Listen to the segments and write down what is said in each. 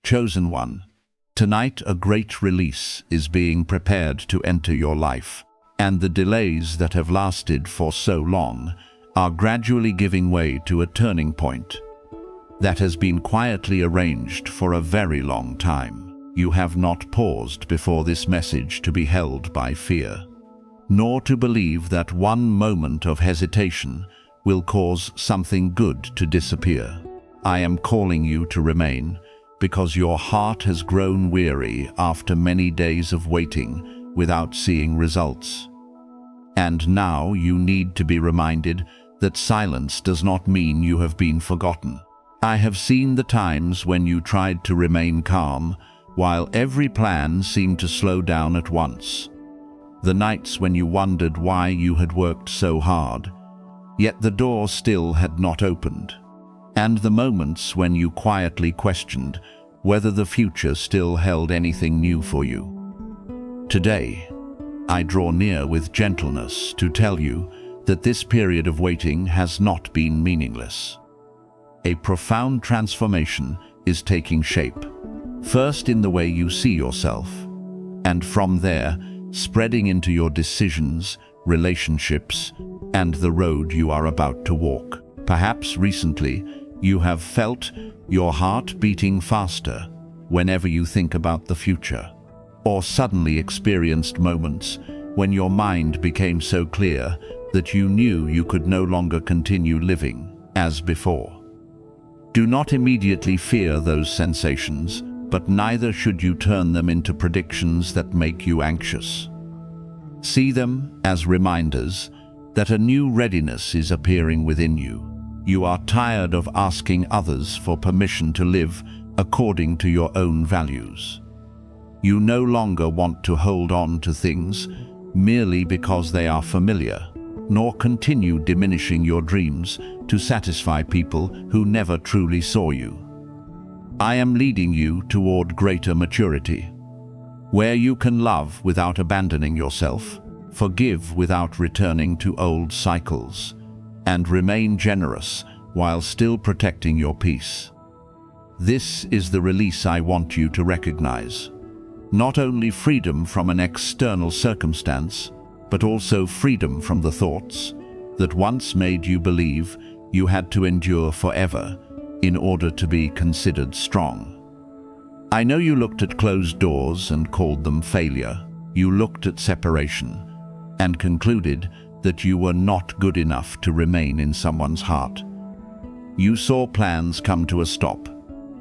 Chosen one, tonight a great release is being prepared to enter your life, and the delays that have lasted for so long are gradually giving way to a turning point that has been quietly arranged for a very long time. You have not paused before this message to be held by fear, nor to believe that one moment of hesitation will cause something good to disappear. I am calling you to remain, because your heart has grown weary after many days of waiting without seeing results. And now you need to be reminded that silence does not mean you have been forgotten. I have seen the times when you tried to remain calm, while every plan seemed to slow down at once. The nights when you wondered why you had worked so hard, yet the door still had not opened. And the moments when you quietly questioned whether the future still held anything new for you. Today, I draw near with gentleness to tell you that this period of waiting has not been meaningless. A profound transformation is taking shape, first in the way you see yourself, and from there, spreading into your decisions, relationships, and the road you are about to walk. Perhaps recently, you have felt your heart beating faster whenever you think about the future, or suddenly experienced moments when your mind became so clear that you knew you could no longer continue living as before. Do not immediately fear those sensations, but neither should you turn them into predictions that make you anxious. See them as reminders that a new readiness is appearing within you. You are tired of asking others for permission to live according to your own values. You no longer want to hold on to things merely because they are familiar, nor continue diminishing your dreams to satisfy people who never truly saw you. I am leading you toward greater maturity, where you can love without abandoning yourself, forgive without returning to old cycles, and remain generous while still protecting your peace. This is the release I want you to recognize. Not only freedom from an external circumstance, but also freedom from the thoughts that once made you believe you had to endure forever in order to be considered strong. I know you looked at closed doors and called them failure. You looked at separation and concluded that you were not good enough to remain in someone's heart. You saw plans come to a stop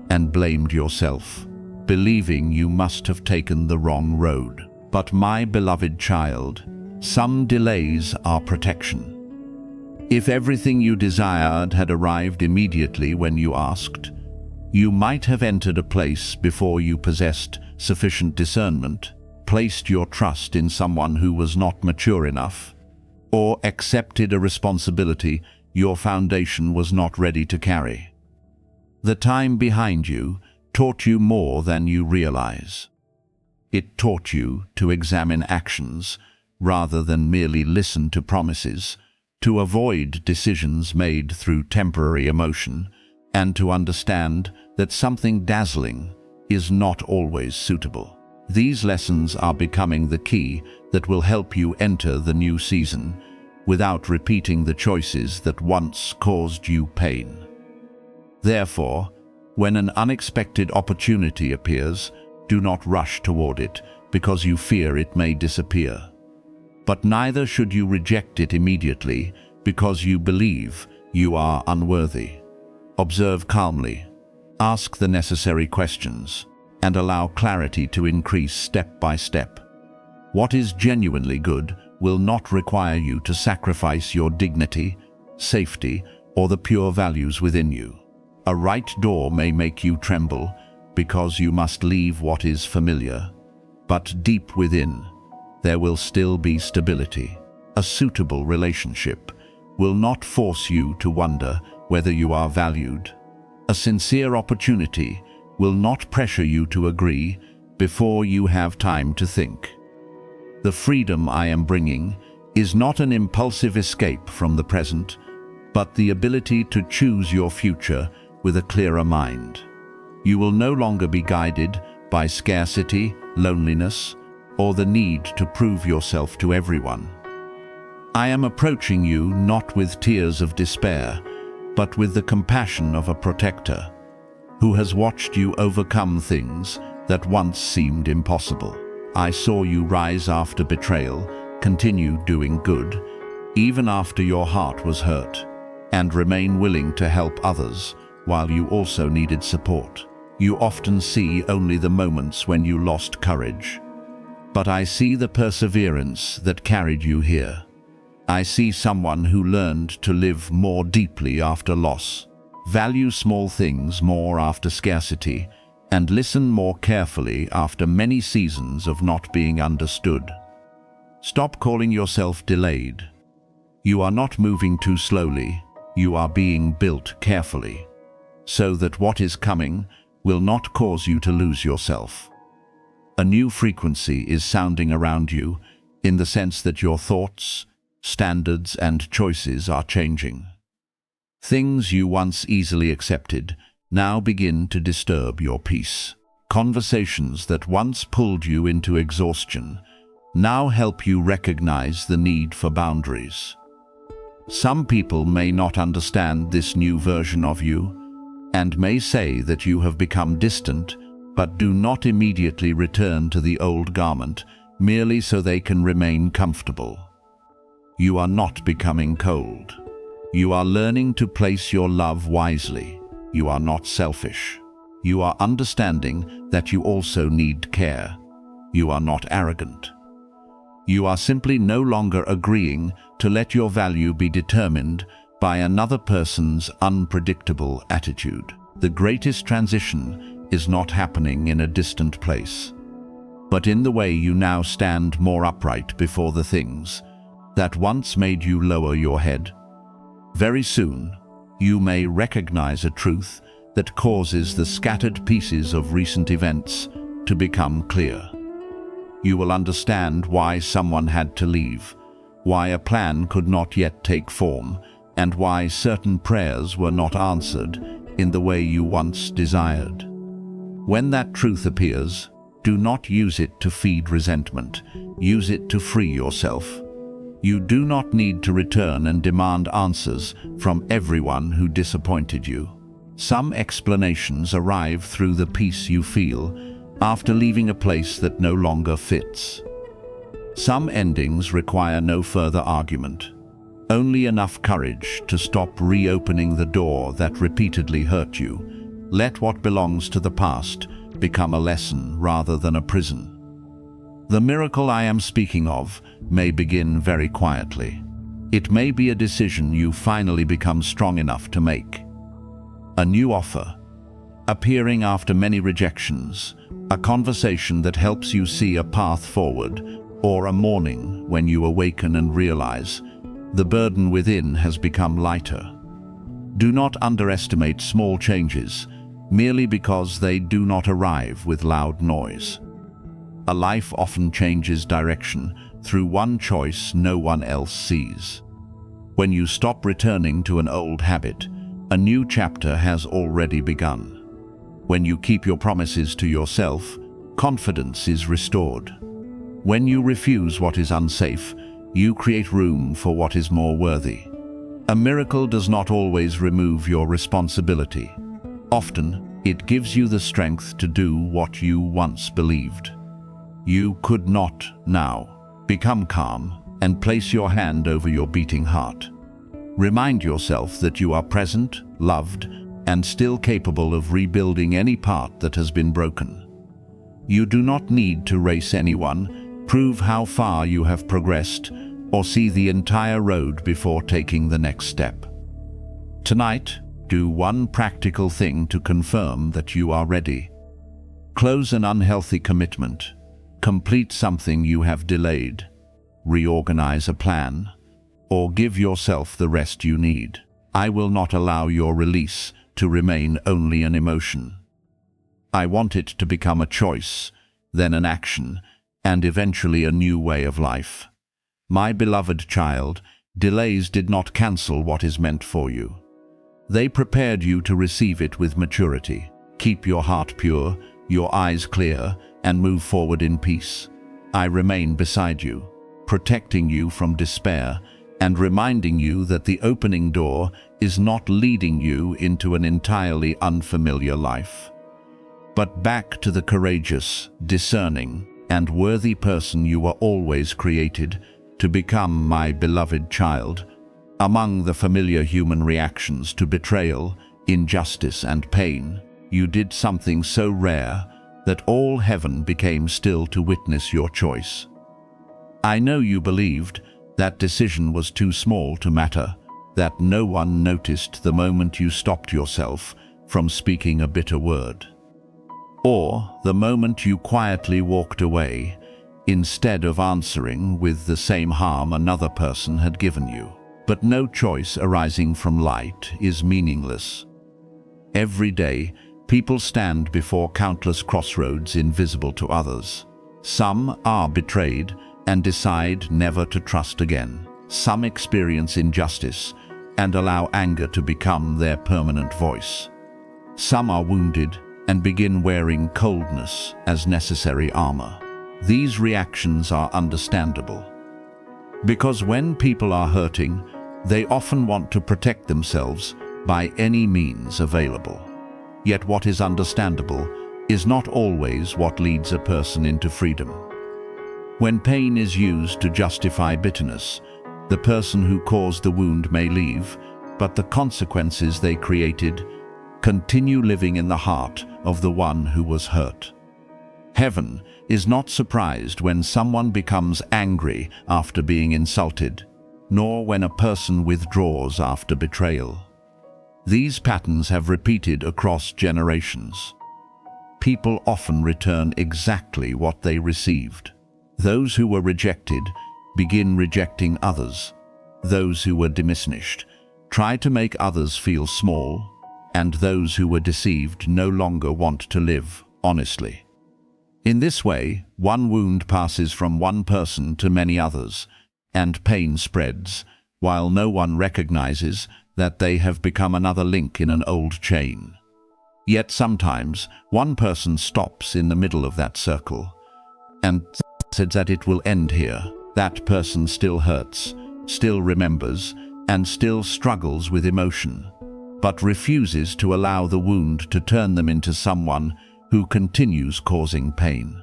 and blamed yourself, believing you must have taken the wrong road. But my beloved child, some delays are protection. If everything you desired had arrived immediately when you asked, you might have entered a place before you possessed sufficient discernment, placed your trust in someone who was not mature enough, or accepted a responsibility your foundation was not ready to carry. The time behind you taught you more than you realize. It taught you to examine actions rather than merely listen to promises, to avoid decisions made through temporary emotion, and to understand that something dazzling is not always suitable. These lessons are becoming the key that will help you enter the new season without repeating the choices that once caused you pain. Therefore, when an unexpected opportunity appears, do not rush toward it because you fear it may disappear. But neither should you reject it immediately because you believe you are unworthy. Observe calmly, ask the necessary questions, and allow clarity to increase step by step. What is genuinely good will not require you to sacrifice your dignity, safety, or the pure values within you. A right door may make you tremble because you must leave what is familiar, but deep within, there will still be stability. A suitable relationship will not force you to wonder whether you are valued. A sincere opportunity will not pressure you to agree before you have time to think. The freedom I am bringing is not an impulsive escape from the present, but the ability to choose your future with a clearer mind. You will no longer be guided by scarcity, loneliness, or the need to prove yourself to everyone. I am approaching you not with tears of despair, but with the compassion of a protector who has watched you overcome things that once seemed impossible. I saw you rise after betrayal, continue doing good, even after your heart was hurt, and remain willing to help others while you also needed support. You often see only the moments when you lost courage, but I see the perseverance that carried you here. I see someone who learned to live more deeply after loss, value small things more after scarcity, and listen more carefully after many seasons of not being understood. Stop calling yourself delayed. You are not moving too slowly, you are being built carefully, so that what is coming will not cause you to lose yourself. A new frequency is sounding around you, in the sense that your thoughts, standards, and choices are changing. Things you once easily accepted now begin to disturb your peace. Conversations that once pulled you into exhaustion now help you recognize the need for boundaries. Some people may not understand this new version of you and may say that you have become distant, but do not immediately return to the old garment merely so they can remain comfortable. You are not becoming cold. You are learning to place your love wisely. You are not selfish. You are understanding that you also need care. You are not arrogant. You are simply no longer agreeing to let your value be determined by another person's unpredictable attitude. The greatest transition is not happening in a distant place, but in the way you now stand more upright before the things that once made you lower your head. Very soon, you may recognize a truth that causes the scattered pieces of recent events to become clear. You will understand why someone had to leave, why a plan could not yet take form, and why certain prayers were not answered in the way you once desired. When that truth appears, do not use it to feed resentment. Use it to free yourself. You do not need to return and demand answers from everyone who disappointed you. Some explanations arrive through the peace you feel after leaving a place that no longer fits. Some endings require no further argument, only enough courage to stop reopening the door that repeatedly hurt you. Let what belongs to the past become a lesson rather than a prison. The miracle I am speaking of may begin very quietly. It may be a decision you finally become strong enough to make. A new offer, appearing after many rejections, a conversation that helps you see a path forward, or a morning when you awaken and realize the burden within has become lighter. Do not underestimate small changes merely because they do not arrive with loud noise. A life often changes direction through one choice no one else sees. When you stop returning to an old habit, a new chapter has already begun. When you keep your promises to yourself, confidence is restored. When you refuse what is unsafe, you create room for what is more worthy. A miracle does not always remove your responsibility. Often, it gives you the strength to do what you once believed you could not now. Become calm and place your hand over your beating heart. Remind yourself that you are present, loved, and still capable of rebuilding any part that has been broken. You do not need to race anyone, prove how far you have progressed, or see the entire road before taking the next step. Tonight, do one practical thing to confirm that you are ready. Close an unhealthy commitment. Complete something you have delayed. Reorganize a plan, or give yourself the rest you need. I will not allow your release to remain only an emotion. I want it to become a choice, then an action, and eventually a new way of life. My beloved child, delays did not cancel what is meant for you. They prepared you to receive it with maturity. Keep your heart pure, your eyes clear, and move forward in peace. I remain beside you, protecting you from despair, and reminding you that the opening door is not leading you into an entirely unfamiliar life, but back to the courageous, discerning, and worthy person you were always created to become, my beloved child. Among the familiar human reactions to betrayal, injustice, and pain, you did something so rare that all heaven became still to witness your choice. I know you believed that decision was too small to matter, that no one noticed the moment you stopped yourself from speaking a bitter word, or the moment you quietly walked away instead of answering with the same harm another person had given you. But no choice arising from light is meaningless. Every day, people stand before countless crossroads invisible to others. Some are betrayed and decide never to trust again. Some experience injustice and allow anger to become their permanent voice. Some are wounded and begin wearing coldness as necessary armor. These reactions are understandable, because when people are hurting, they often want to protect themselves by any means available. Yet what is understandable is not always what leads a person into freedom. When pain is used to justify bitterness, the person who caused the wound may leave, but the consequences they created continue living in the heart of the one who was hurt. Heaven is not surprised when someone becomes angry after being insulted, nor when a person withdraws after betrayal. These patterns have repeated across generations. People often return exactly what they received. Those who were rejected begin rejecting others. Those who were diminished try to make others feel small, and those who were deceived no longer want to live honestly. In this way, one wound passes from one person to many others, and pain spreads, while no one recognizes that they have become another link in an old chain. Yet sometimes, one person stops in the middle of that circle and says that it will end here. That person still hurts, still remembers, and still struggles with emotion, but refuses to allow the wound to turn them into someone who continues causing pain.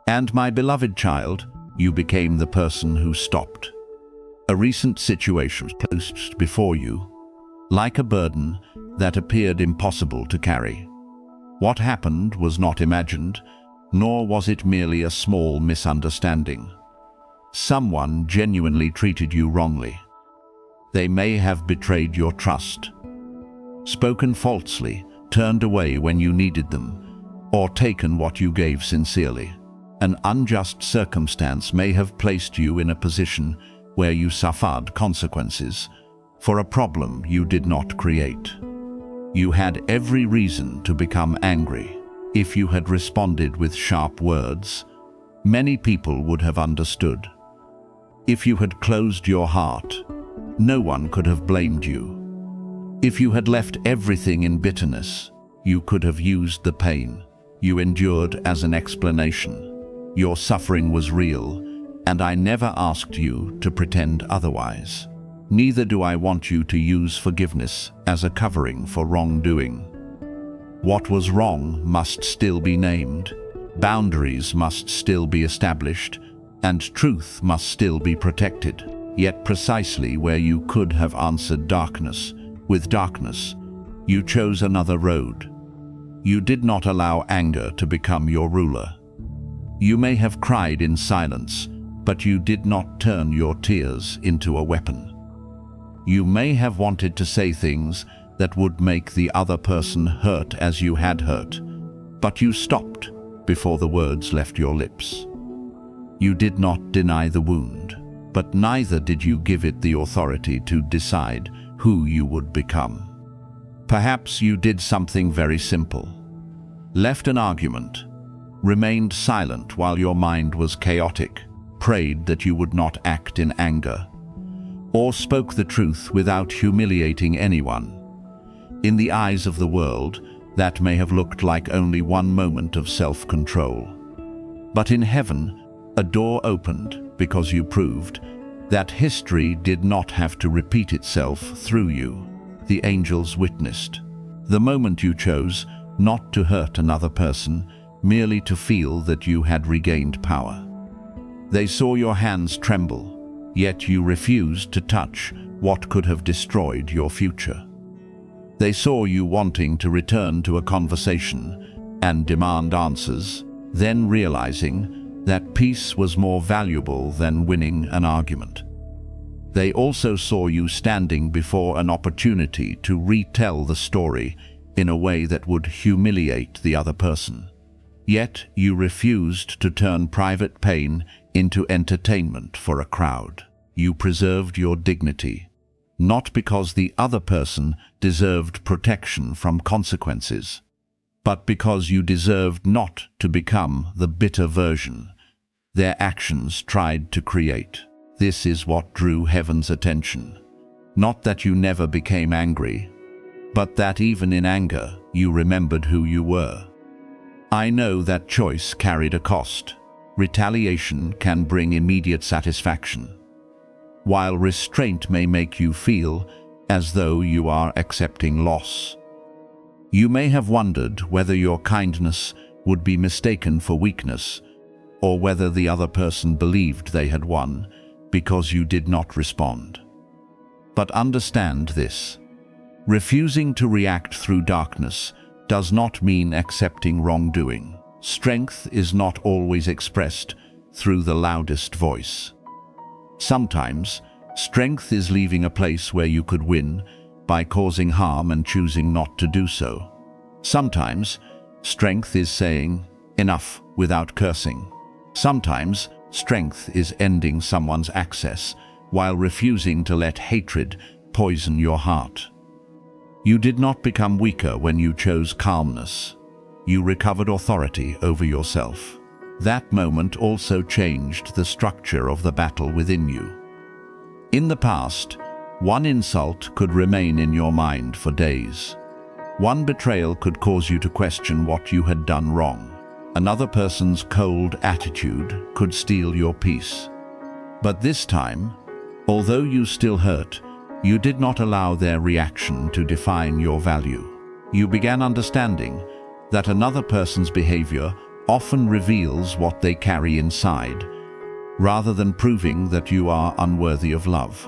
And my beloved child, you became the person who stopped. A recent situation was placed before you, like a burden that appeared impossible to carry. What happened was not imagined, nor was it merely a small misunderstanding. Someone genuinely treated you wrongly. They may have betrayed your trust, spoken falsely, turned away when you needed them, or taken what you gave sincerely. An unjust circumstance may have placed you in a position where you suffered consequences for a problem you did not create. You had every reason to become angry. If you had responded with sharp words, many people would have understood. If you had closed your heart, no one could have blamed you. If you had left everything in bitterness, you could have used the pain you endured as an explanation. Your suffering was real, and I never asked you to pretend otherwise. Neither do I want you to use forgiveness as a covering for wrongdoing. What was wrong must still be named, boundaries must still be established, and truth must still be protected. Yet precisely where you could have answered darkness with darkness, you chose another road. You did not allow anger to become your ruler. You may have cried in silence, but you did not turn your tears into a weapon. You may have wanted to say things that would make the other person hurt as you had hurt, but you stopped before the words left your lips. You did not deny the wound, but neither did you give it the authority to decide who you would become. Perhaps you did something very simple. Left an argument, remained silent while your mind was chaotic, prayed that you would not act in anger, or spoke the truth without humiliating anyone. In the eyes of the world, That may have looked like only one moment of self-control. But in heaven, a door opened because you proved that history did not have to repeat itself through you. The angels witnessed the moment you chose not to hurt another person, merely to feel that you had regained power. They saw your hands tremble, yet you refused to touch what could have destroyed your future. They saw you wanting to return to a conversation and demand answers, then realizing that peace was more valuable than winning an argument. They also saw you standing before an opportunity to retell the story in a way that would humiliate the other person. Yet you refused to turn private pain into entertainment for a crowd. You preserved your dignity, not because the other person deserved protection from consequences, but because you deserved not to become the bitter version their actions tried to create. This is what drew heaven's attention. Not that you never became angry, but that even in anger, you remembered who you were. I know that choice carried a cost. Retaliation can bring immediate satisfaction, while restraint may make you feel as though you are accepting loss. You may have wondered whether your kindness would be mistaken for weakness, or whether the other person believed they had won because you did not respond. But understand this: refusing to react through darkness does not mean accepting wrongdoing. Strength is not always expressed through the loudest voice. Sometimes, strength is leaving a place where you could win by causing harm and choosing not to do so. Sometimes, strength is saying enough without cursing. Sometimes, strength is ending someone's access while refusing to let hatred poison your heart. You did not become weaker when you chose calmness. You recovered authority over yourself. That moment also changed the structure of the battle within you. In the past, one insult could remain in your mind for days. One betrayal could cause you to question what you had done wrong. Another person's cold attitude could steal your peace. But this time, although you still hurt, you did not allow their reaction to define your value. You began understanding that another person's behavior often reveals what they carry inside, rather than proving that you are unworthy of love.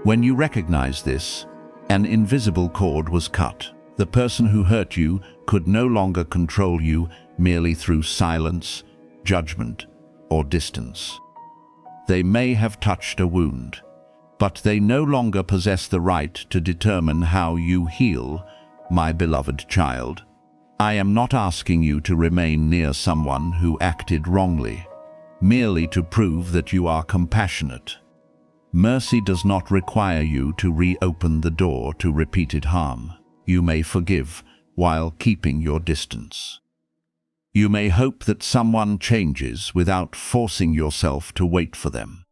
When you recognized this, an invisible cord was cut. The person who hurt you could no longer control you merely through silence, judgment, or distance. They may have touched a wound, but they no longer possess the right to determine how you heal, my beloved child. I am not asking you to remain near someone who acted wrongly, merely to prove that you are compassionate. Mercy does not require you to reopen the door to repeated harm. You may forgive while keeping your distance. You may hope that someone changes without forcing yourself to wait for them.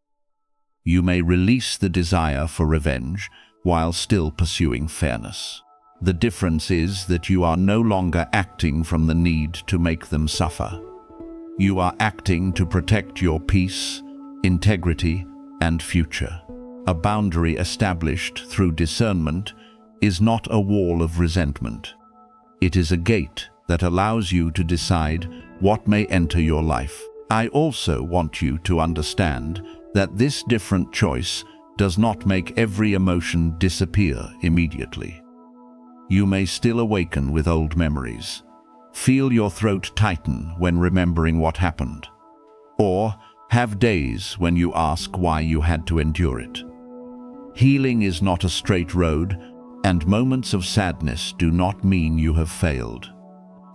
You may release the desire for revenge while still pursuing fairness. The difference is that you are no longer acting from the need to make them suffer. You are acting to protect your peace, integrity, and future. A boundary established through discernment is not a wall of resentment. It is a gate that allows you to decide what may enter your life. I also want you to understand that this different choice does not make every emotion disappear immediately. You may still awaken with old memories, feel your throat tighten when remembering what happened, or have days when you ask why you had to endure it. Healing is not a straight road, and moments of sadness do not mean you have failed.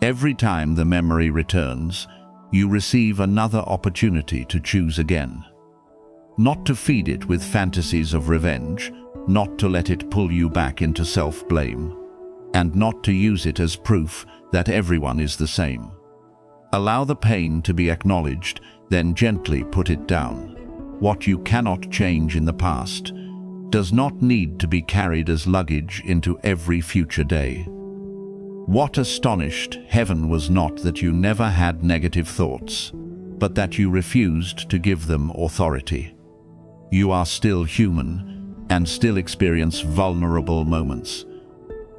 Every time the memory returns, you receive another opportunity to choose again. Not to feed it with fantasies of revenge, not to let it pull you back into self-blame, and not to use it as proof that everyone is the same. Allow the pain to be acknowledged, then gently put it down. What you cannot change in the past does not need to be carried as luggage into every future day. What astonished heaven was not that you never had negative thoughts, but that you refused to give them authority. You are still human and still experience vulnerable moments,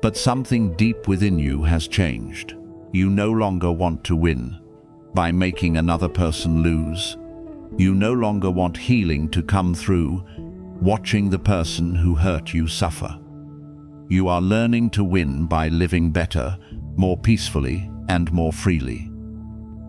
but something deep within you has changed. You no longer want to win by making another person lose. You no longer want healing to come through watching the person who hurt you suffer. You are learning to win by living better, more peacefully, and more freely.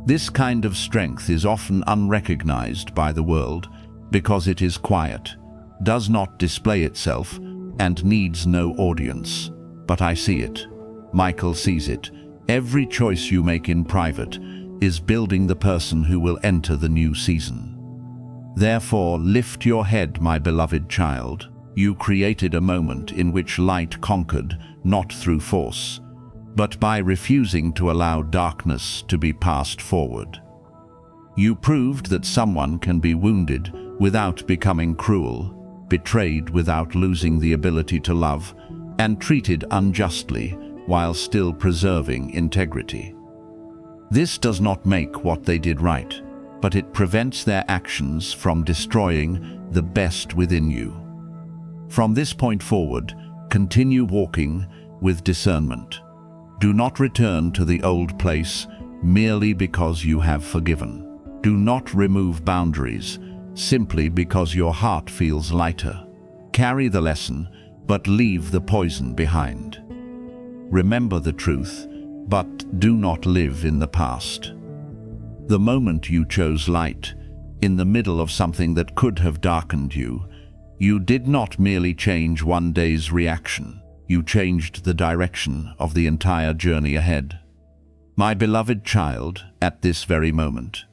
This kind of strength is often unrecognized by the world because it is quiet, does not display itself, and needs no audience. But I see it. Michael sees it. Every choice you make in private is building the person who will enter the new season. Therefore, lift your head, my beloved child. You created a moment in which light conquered, not through force, but by refusing to allow darkness to be passed forward. You proved that someone can be wounded without becoming cruel, betrayed without losing the ability to love, and treated unjustly while still preserving integrity. This does not make what they did right, but it prevents their actions from destroying the best within you. From this point forward, continue walking with discernment. Do not return to the old place merely because you have forgiven. Do not remove boundaries simply because your heart feels lighter. Carry the lesson, but leave the poison behind. Remember the truth, but do not live in the past. The moment you chose light, in the middle of something that could have darkened you, you did not merely change one day's reaction. You changed the direction of the entire journey ahead. My beloved child, at this very moment,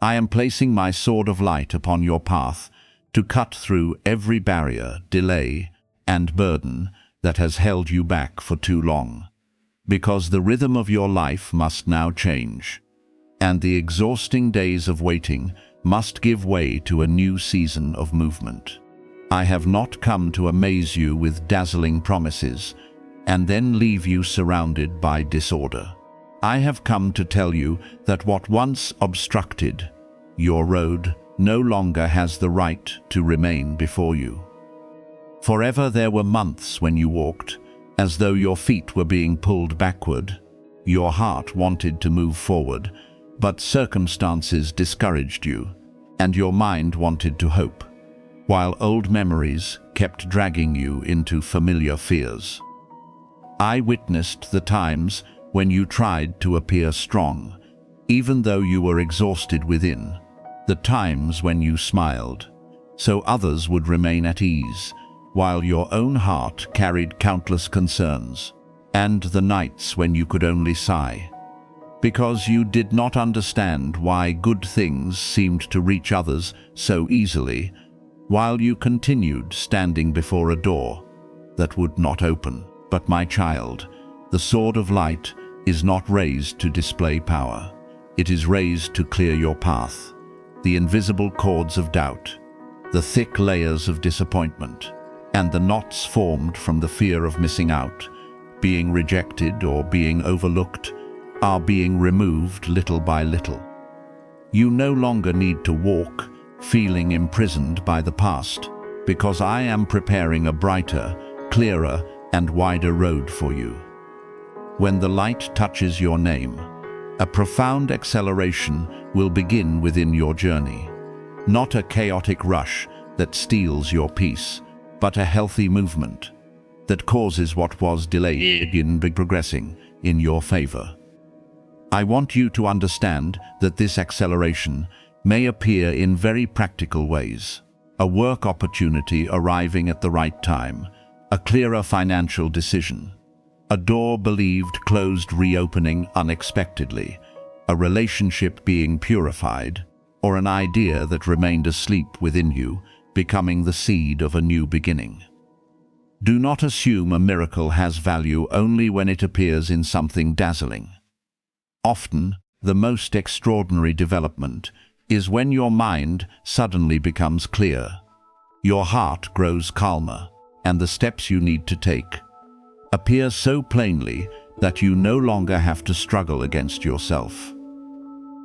I am placing my sword of light upon your path to cut through every barrier, delay, and burden that has held you back for too long. Because the rhythm of your life must now change, and the exhausting days of waiting must give way to a new season of movement. I have not come to amaze you with dazzling promises and then leave you surrounded by disorder. I have come to tell you that what once obstructed your road no longer has the right to remain before you. Forever there were months when you walked as though your feet were being pulled backward. Your heart wanted to move forward, but circumstances discouraged you, and your mind wanted to hope, while old memories kept dragging you into familiar fears. I witnessed the times when you tried to appear strong, even though you were exhausted within, the times when you smiled, so others would remain at ease, while your own heart carried countless concerns, and the nights when you could only sigh, because you did not understand why good things seemed to reach others so easily, while you continued standing before a door that would not open. But my child, the sword of light is not raised to display power. It is raised to clear your path. The invisible cords of doubt, the thick layers of disappointment, and the knots formed from the fear of missing out, being rejected or being overlooked, are being removed little by little. You no longer need to walk feeling imprisoned by the past, because I am preparing a brighter, clearer, and wider road for you. When the light touches your name, a profound acceleration will begin within your journey. Not a chaotic rush that steals your peace, but a healthy movement that causes what was delayed in progressing in your favor. I want you to understand that this acceleration may appear in very practical ways. A work opportunity arriving at the right time, a clearer financial decision, a door believed closed reopening unexpectedly, a relationship being purified, or an idea that remained asleep within you, becoming the seed of a new beginning. Do not assume a miracle has value only when it appears in something dazzling. Often, the most extraordinary development is when your mind suddenly becomes clear, your heart grows calmer, and the steps you need to take appear so plainly that you no longer have to struggle against yourself.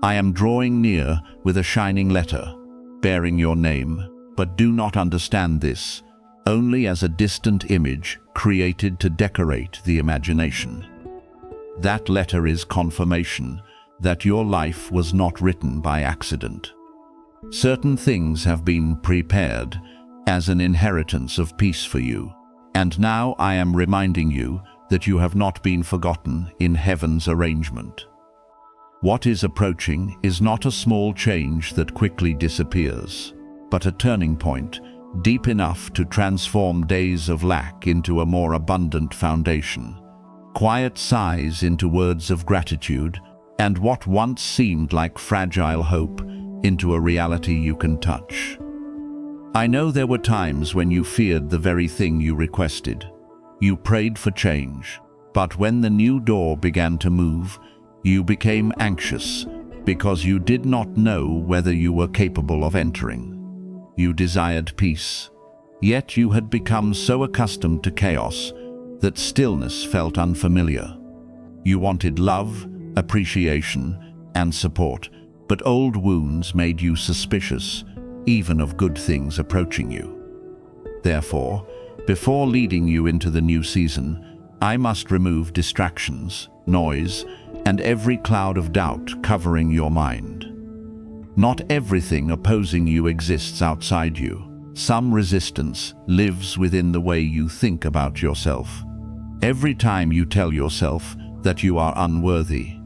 I am drawing near with a shining letter, bearing your name, but do not understand this only as a distant image created to decorate the imagination. That letter is confirmation that your life was not written by accident. Certain things have been prepared as an inheritance of peace for you, and now I am reminding you that you have not been forgotten in heaven's arrangement. What is approaching is not a small change that quickly disappears, but a turning point deep enough to transform days of lack into a more abundant foundation, quiet sighs into words of gratitude, and what once seemed like fragile hope into a reality you can touch. I know there were times when you feared the very thing you requested. You prayed for change, but when the new door began to move, you became anxious because you did not know whether you were capable of entering. You desired peace, yet you had become so accustomed to chaos that stillness felt unfamiliar. You wanted love, appreciation, and support, but old wounds made you suspicious, even of good things approaching you. Therefore, before leading you into the new season, I must remove distractions, noise, and every cloud of doubt covering your mind. Not everything opposing you exists outside you. Some resistance lives within the way you think about yourself. Every time you tell yourself that you are unworthy,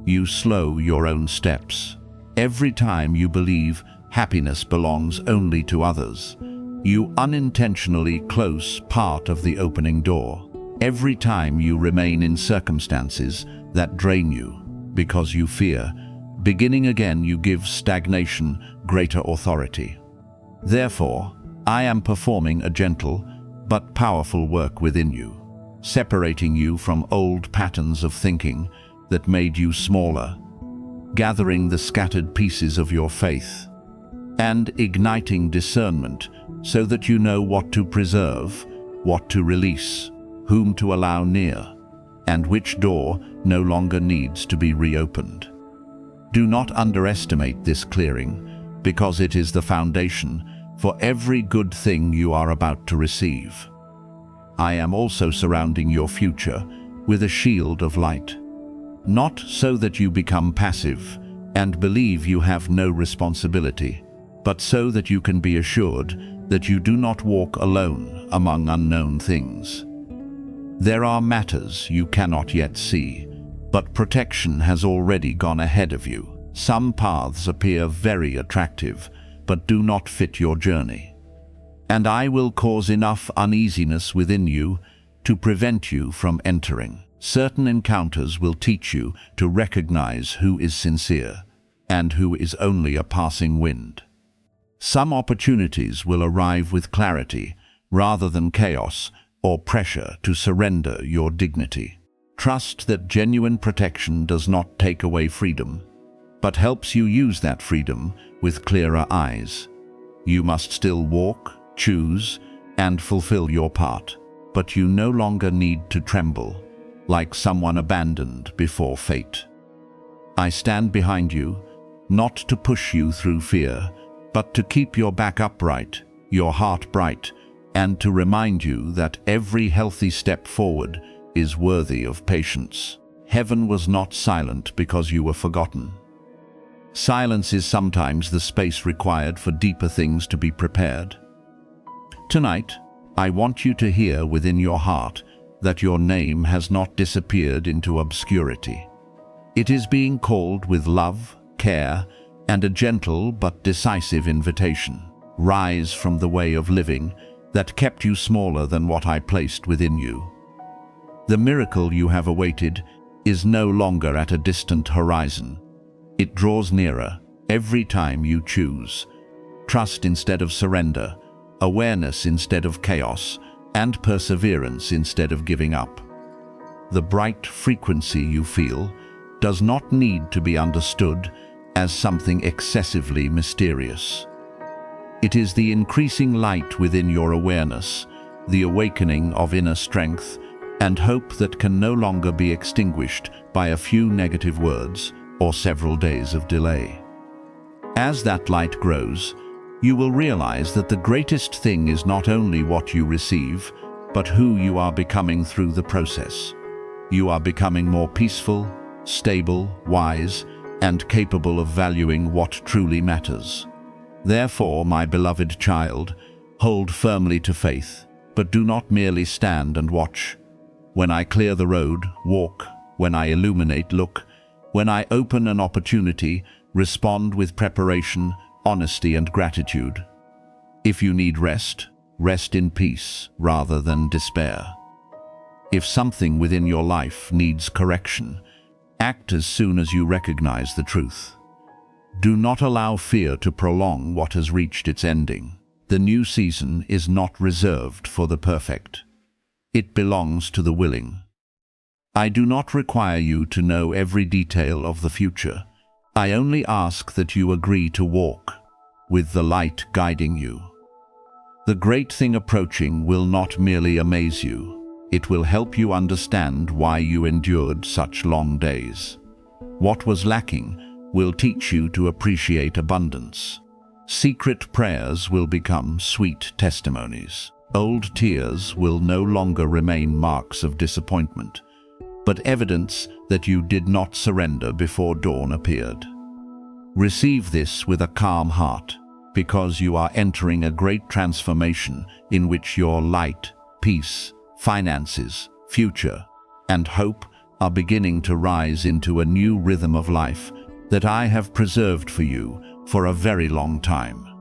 you slow your own steps. Every time you believe happiness belongs only to others, you unintentionally close part of the opening door. Every time you remain in circumstances that drain you because you fear, beginning again you give stagnation greater authority. Therefore, I am performing a gentle but powerful work within you, separating you from old patterns of thinking that made you smaller, gathering the scattered pieces of your faith, and igniting discernment so that you know what to preserve, what to release, whom to allow near, and which door no longer needs to be reopened. Do not underestimate this clearing, because it is the foundation for every good thing you are about to receive. I am also surrounding your future with a shield of light, not so that you become passive and believe you have no responsibility, but so that you can be assured that you do not walk alone among unknown things. There are matters you cannot yet see, but protection has already gone ahead of you. Some paths appear very attractive, but do not fit your journey. And I will cause enough uneasiness within you to prevent you from entering. Certain encounters will teach you to recognize who is sincere and who is only a passing wind. Some opportunities will arrive with clarity rather than chaos or pressure to surrender your dignity. Trust that genuine protection does not take away freedom, but helps you use that freedom with clearer eyes. You must still walk, choose, and fulfill your part, but you no longer need to tremble like someone abandoned before fate. I stand behind you, not to push you through fear, but to keep your back upright, your heart bright, and to remind you that every healthy step forward is worthy of patience. Heaven was not silent because you were forgotten. Silence is sometimes the space required for deeper things to be prepared. Tonight, I want you to hear within your heart that your name has not disappeared into obscurity. It is being called with love, care, and a gentle but decisive invitation. Rise from the way of living that kept you smaller than what I placed within you. The miracle you have awaited is no longer at a distant horizon. It draws nearer every time you choose. Trust instead of surrender, awareness instead of chaos, and perseverance instead of giving up. The bright frequency you feel does not need to be understood as something excessively mysterious. It is the increasing light within your awareness, the awakening of inner strength, and hope that can no longer be extinguished by a few negative words or several days of delay. As that light grows, you will realize that the greatest thing is not only what you receive, but who you are becoming through the process. You are becoming more peaceful, stable, wise, and capable of valuing what truly matters. Therefore, my beloved child, hold firmly to faith, but do not merely stand and watch. When I clear the road, walk. When I illuminate, look. When I open an opportunity, respond with preparation, honesty, and gratitude. If you need rest, rest in peace rather than despair. If something within your life needs correction, act as soon as you recognize the truth. Do not allow fear to prolong what has reached its ending. The new season is not reserved for the perfect. It belongs to the willing. I do not require you to know every detail of the future. I only ask that you agree to walk with the light guiding you. The great thing approaching will not merely amaze you. It will help you understand why you endured such long days. What was lacking will teach you to appreciate abundance. Secret prayers will become sweet testimonies. Old tears will no longer remain marks of disappointment, but evidence that you did not surrender before dawn appeared. Receive this with a calm heart, because you are entering a great transformation in which your light, peace, finances, future, and hope are beginning to rise into a new rhythm of life that I have preserved for you for a very long time.